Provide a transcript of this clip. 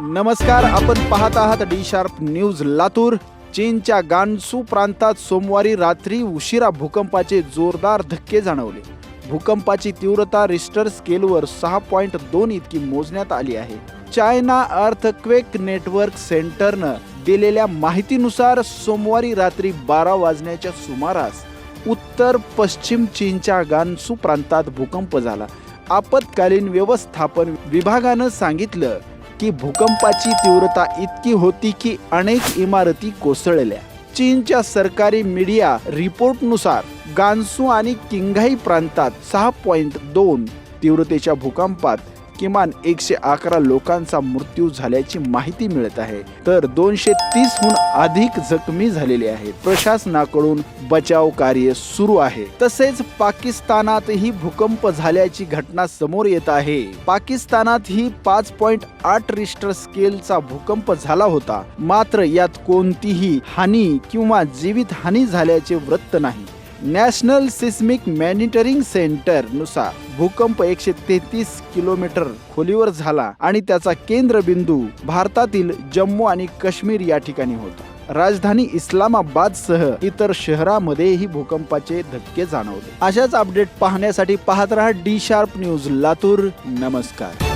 नमस्कार, आपण पाहत आहात डी शार्प न्यूज लातूर। चीनच्या गानसू प्रांतात सोमवारी रात्री उशिरा भूकंपाचे जोरदार धक्के जाणवले। भूकंपाची तीव्रता रिश्टर स्केलवर 6.2 इतकी मोजण्यात आली आहे। चायना अर्थक्वेक नेटवर्क सेंटरनं दिलेल्या माहितीनुसार सोमवारी रात्री 12 वाजण्याच्या सुमारास उत्तर पश्चिम चीनच्या गानसू प्रांतात भूकंप झाला। आपत्कालीन व्यवस्थापन विभागानं सांगितलं की भूकंपाची तीव्रता इतकी होती की अनेक इमारती कोसळल्या। चीनच्या सरकारी मीडिया रिपोर्टनुसार गानसू आणि किंघाई प्रांतात 6.2 तीव्रतेच्या भूकंपात किमान 111 लोकांचा मृत्यू झाल्याची माहिती मिळत आहे, तर 230 हून अधिक जखमी झालेले आहेत। प्रशासनाकडून बचाव कार्य सुरू आहे। तसेच पाकिस्तानातही भूकंप झाल्याची घटना समोर येत आहे। पाकिस्तानातही 5.8 रिश्टर स्केलचा भूकंप झाला होता, मात्र यात कोणतीही हानी किंवा जीवित हानी झाल्याचे वृत्त नाही। नॅशनल सिस्मिक मॉनिटरिंग सेंटर नुसार भूकंप 133 किलोमीटर खोलीवर झाला आणि त्याचा केंद्रबिंदू भारतातील जम्मू आणि काश्मीर या ठिकाणी होता। राजधानी इस्लामाबादसह इतर शहरांमध्येही भूकंपाचे धक्के जाणवले। अशाच अपडेट पाहण्यासाठी पाहत रहा डी शार्प न्यूज लातूर। नमस्कार।